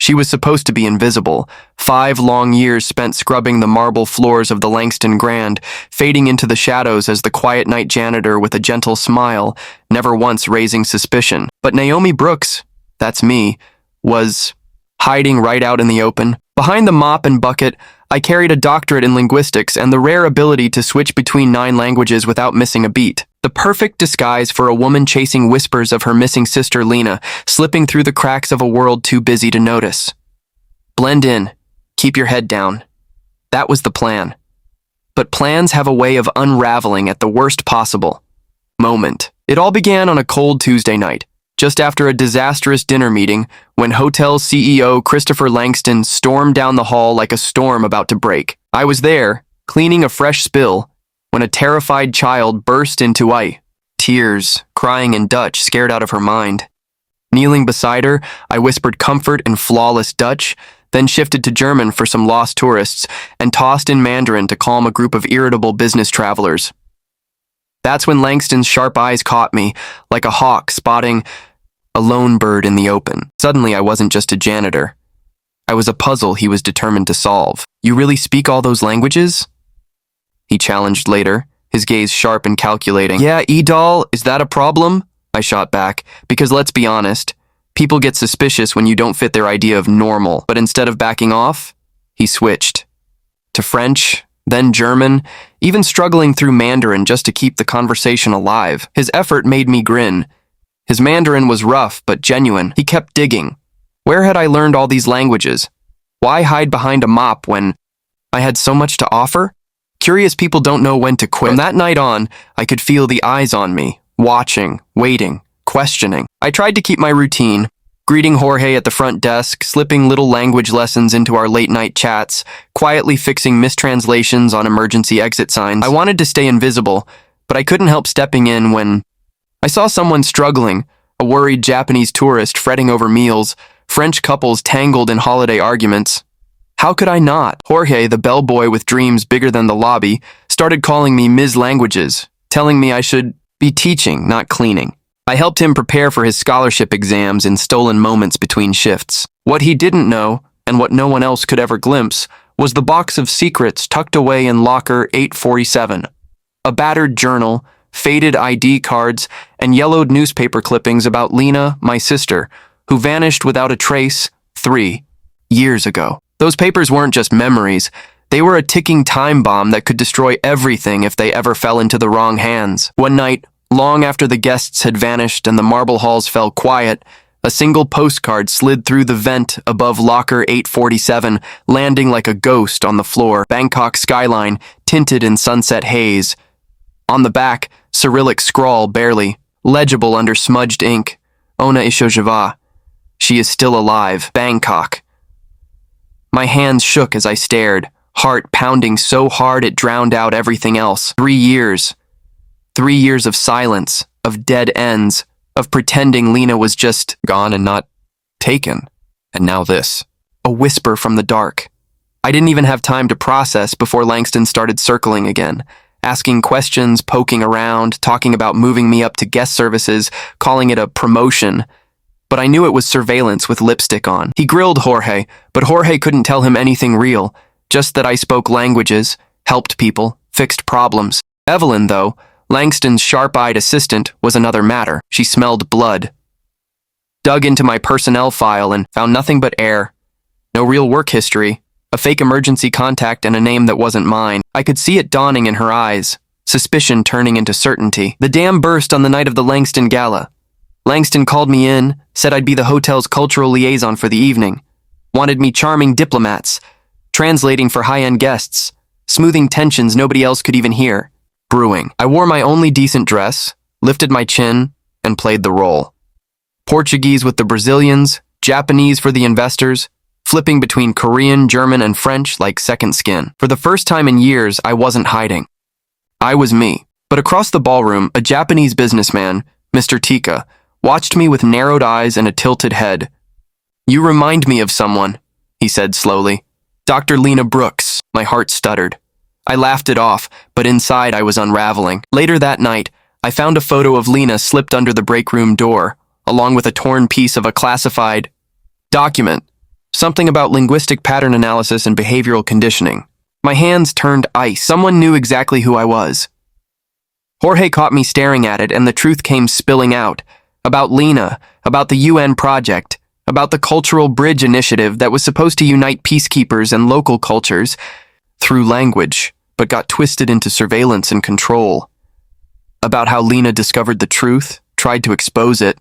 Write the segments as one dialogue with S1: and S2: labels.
S1: She was supposed to be invisible. 5 long years spent scrubbing the marble floors of the Langston Grand, fading into the shadows as the quiet night janitor with a gentle smile, never once raising suspicion. But Naomi Brooks, that's me, was hiding right out in the open. Behind the mop and bucket, I carried a doctorate in linguistics and the rare ability to switch between 9 languages without missing a beat. The perfect disguise for a woman chasing whispers of her missing sister Lena, slipping through the cracks of a world too busy to notice. Blend in. Keep your head down. That was the plan. But plans have a way of unraveling at the worst possible moment. It all began on a cold Tuesday night, just after a disastrous dinner meeting, when hotel CEO Christopher Langston stormed down the hall like a storm about to break. I was there, cleaning a fresh spill, when a terrified child burst into tears, crying in Dutch, scared out of her mind. Kneeling beside her, I whispered comfort in flawless Dutch, then shifted to German for some lost tourists, and tossed in Mandarin to calm a group of irritable business travelers. That's when Langston's sharp eyes caught me, like a hawk spotting a lone bird in the open. Suddenly, I wasn't just a janitor. I was a puzzle he was determined to solve. "You really speak all those languages?" he challenged later, his gaze sharp and calculating. "Yeah, E-doll, is that a problem?" I shot back, because let's be honest, people get suspicious when you don't fit their idea of normal. But instead of backing off, he switched to French, then German, even struggling through Mandarin just to keep the conversation alive. His effort made me grin. His Mandarin was rough but genuine. He kept digging. Where had I learned all these languages? Why hide behind a mop when I had so much to offer? Curious people don't know when to quit. From that night on, I could feel the eyes on me, watching, waiting, questioning. I tried to keep my routine, greeting Jorge at the front desk, slipping little language lessons into our late-night chats, quietly fixing mistranslations on emergency exit signs. I wanted to stay invisible, but I couldn't help stepping in when I saw someone struggling, a worried Japanese tourist fretting over meals, French couples tangled in holiday arguments. How could I not? Jorge, the bellboy with dreams bigger than the lobby, started calling me Ms. Languages, telling me I should be teaching, not cleaning. I helped him prepare for his scholarship exams in stolen moments between shifts. What he didn't know, and what no one else could ever glimpse, was the box of secrets tucked away in locker 847. A battered journal, faded ID cards, and yellowed newspaper clippings about Lena, my sister, who vanished without a trace 3 years ago. Those papers weren't just memories. They were a ticking time bomb that could destroy everything if they ever fell into the wrong hands. One night, long after the guests had vanished and the marble halls fell quiet, a single postcard slid through the vent above locker 847, landing like a ghost on the floor. Bangkok skyline, tinted in sunset haze. On the back, Cyrillic scrawl barely, legible under smudged ink. Ona Ishojava. She is still alive. Bangkok. My hands shook as I stared, heart pounding so hard it drowned out everything else. 3 years. 3 years of silence, of dead ends, of pretending Lena was just gone and not taken. And now this. A whisper from the dark. I didn't even have time to process before Langston started circling again, asking questions, poking around, talking about moving me up to guest services, calling it a promotion. But I knew it was surveillance with lipstick on. He grilled Jorge, but Jorge couldn't tell him anything real, just that I spoke languages, helped people, fixed problems. Evelyn, though, Langston's sharp-eyed assistant, was another matter. She smelled blood. Dug into my personnel file and found nothing but air. No real work history, a fake emergency contact and a name that wasn't mine. I could see it dawning in her eyes, suspicion turning into certainty. The dam burst on the night of the Langston Gala. Langston called me in, said I'd be the hotel's cultural liaison for the evening, wanted me charming diplomats, translating for high-end guests, smoothing tensions nobody else could even hear. Brewing. I wore my only decent dress, lifted my chin, and played the role. Portuguese with the Brazilians, Japanese for the investors, flipping between Korean, German, and French like second skin. For the first time in years, I wasn't hiding. I was me. But across the ballroom, a Japanese businessman, Mr. Tika, watched me with narrowed eyes and a tilted head. "You remind me of someone," he said slowly. "Dr. Lena Brooks." My heart stuttered. I laughed it off, but inside I was unraveling. Later that night, I found a photo of Lena slipped under the break room door, along with a torn piece of a classified document. Something about linguistic pattern analysis and behavioral conditioning. My hands turned ice. Someone knew exactly who I was. Jorge caught me staring at it, and the truth came spilling out. About Lena, about the UN project, about the Cultural Bridge Initiative that was supposed to unite peacekeepers and local cultures through language, but got twisted into surveillance and control. About how Lena discovered the truth, tried to expose it,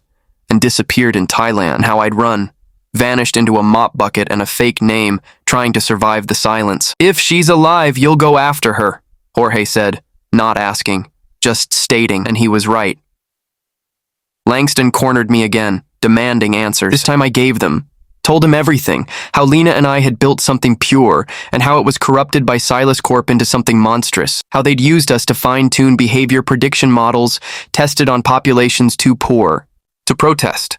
S1: and disappeared in Thailand. How I'd run, vanished into a mop bucket and a fake name, trying to survive the silence. "If she's alive, you'll go after her," Jorge said, not asking, just stating, and he was right. Langston cornered me again, demanding answers. This time I gave them. Told him everything, how Lena and I had built something pure, and how it was corrupted by Silas Corp into something monstrous, how they'd used us to fine-tune behavior prediction models tested on populations too poor to protest,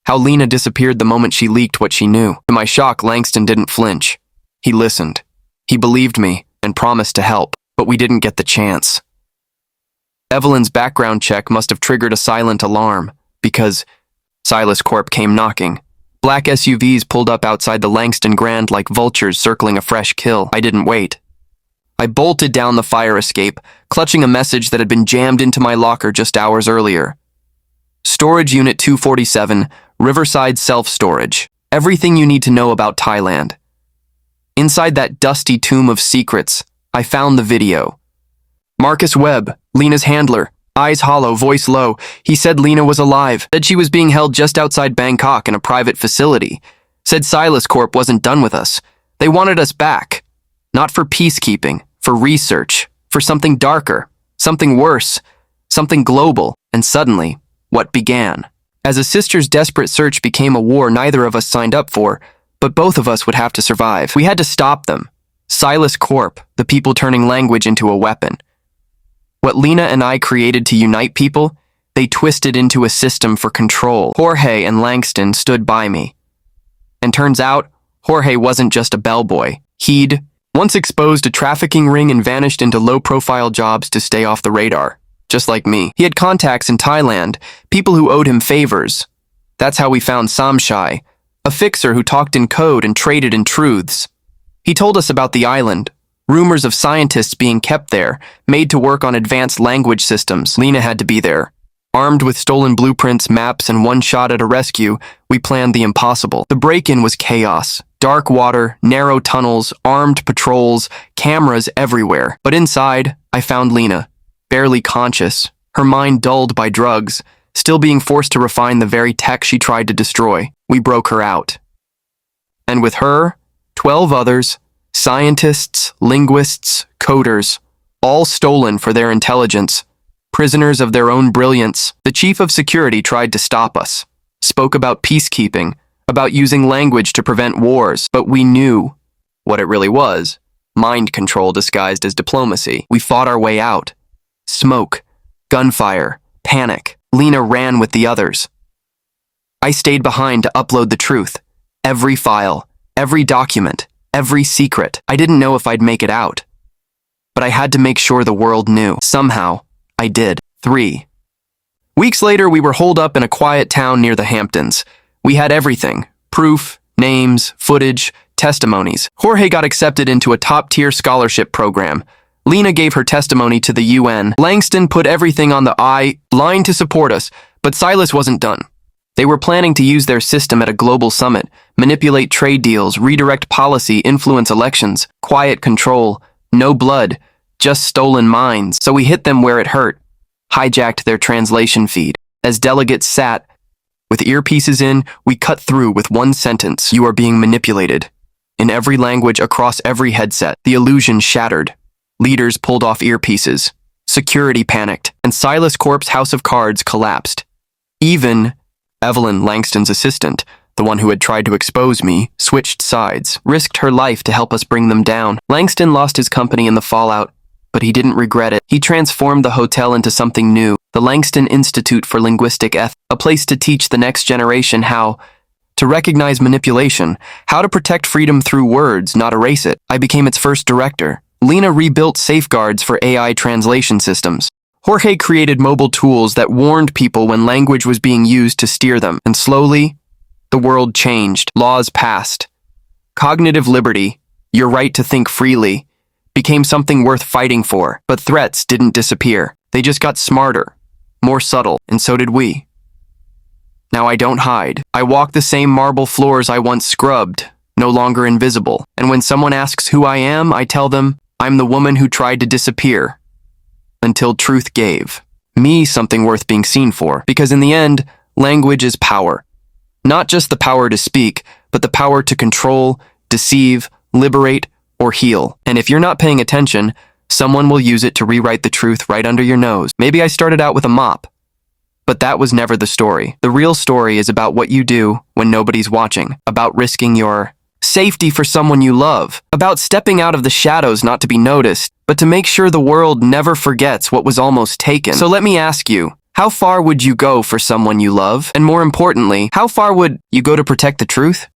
S1: how Lena disappeared the moment she leaked what she knew. To my shock, Langston didn't flinch. He listened. He believed me and promised to help, but we didn't get the chance. Evelyn's background check must have triggered a silent alarm, because Silas Corp came knocking. Black SUVs pulled up outside the Langston Grand like vultures circling a fresh kill. I didn't wait. I bolted down the fire escape, clutching a message that had been jammed into my locker just hours earlier. Storage Unit 247, Riverside Self-Storage. Everything you need to know about Thailand. Inside that dusty tomb of secrets, I found the video. Marcus Webb, Lena's handler, eyes hollow, voice low. He said Lena was alive, said she was being held just outside Bangkok in a private facility, said Silas Corp wasn't done with us. They wanted us back. Not for peacekeeping, for research, for something darker, something worse, something global, and suddenly, what began? As a sister's desperate search became a war neither of us signed up for, but both of us would have to survive. We had to stop them. Silas Corp, the people turning language into a weapon. What Lena and I created to unite people, they twisted into a system for control. Jorge and Langston stood by me. And turns out, Jorge wasn't just a bellboy. He'd once exposed a trafficking ring and vanished into low-profile jobs to stay off the radar. Just like me. He had contacts in Thailand, people who owed him favors. That's how we found Samshai, a fixer who talked in code and traded in truths. He told us about the island, rumors of scientists being kept there, made to work on advanced language systems. Lena had to be there. Armed with stolen blueprints, maps, and one shot at a rescue, we planned the impossible. The break-in was chaos. Dark water, narrow tunnels, armed patrols, cameras everywhere. But inside, I found Lena, barely conscious, her mind dulled by drugs, still being forced to refine the very tech she tried to destroy. We broke her out. And with her, 12 others, scientists, linguists, coders, all stolen for their intelligence, prisoners of their own brilliance. The chief of security tried to stop us, spoke about peacekeeping, about using language to prevent wars, but we knew what it really was, mind control disguised as diplomacy. We fought our way out. Smoke, gunfire, panic. Lena ran with the others. I stayed behind to upload the truth. Every file, every document, every secret. I didn't know if I'd make it out. But I had to make sure the world knew. Somehow, I did. 3 weeks later, we were holed up in a quiet town near the Hamptons. We had everything. Proof, names, footage, testimonies. Jorge got accepted into a top-tier scholarship program. Lena gave her testimony to the UN. Langston put everything on the line to support us, but Silas wasn't done. They were planning to use their system at a global summit, manipulate trade deals, redirect policy, influence elections, quiet control, no blood, just stolen minds. So we hit them where it hurt, hijacked their translation feed. As delegates sat, with earpieces in, we cut through with one sentence: "You are being manipulated." In every language, across every headset, the illusion shattered. Leaders pulled off earpieces. Security panicked, and Silas Corp's house of cards collapsed. Even Evelyn, Langston's assistant, the one who had tried to expose me, switched sides, risked her life to help us bring them down. Langston lost his company in the fallout, but he didn't regret it. He transformed the hotel into something new, the Langston Institute for Linguistic Ethics, a place to teach the next generation how to recognize manipulation, how to protect freedom through words, not erase it. I became its first director. Lena rebuilt safeguards for AI translation systems. Jorge created mobile tools that warned people when language was being used to steer them. And slowly, the world changed. Laws passed. Cognitive liberty, your right to think freely, became something worth fighting for. But threats didn't disappear. They just got smarter, more subtle, and so did we. Now I don't hide. I walk the same marble floors I once scrubbed, no longer invisible. And when someone asks who I am, I tell them I'm the woman who tried to disappear until truth gave me something worth being seen for. Because in the end, language is power. Not just the power to speak, but the power to control, deceive, liberate, or heal. And if you're not paying attention, someone will use it to rewrite the truth right under your nose. Maybe I started out with a mop, but that was never the story. The real story is about what you do when nobody's watching, about risking your safety for someone you love, about stepping out of the shadows not to be noticed, but to make sure the world never forgets what was almost taken. So let me ask you, how far would you go for someone you love? And more importantly, how far would you go to protect the truth?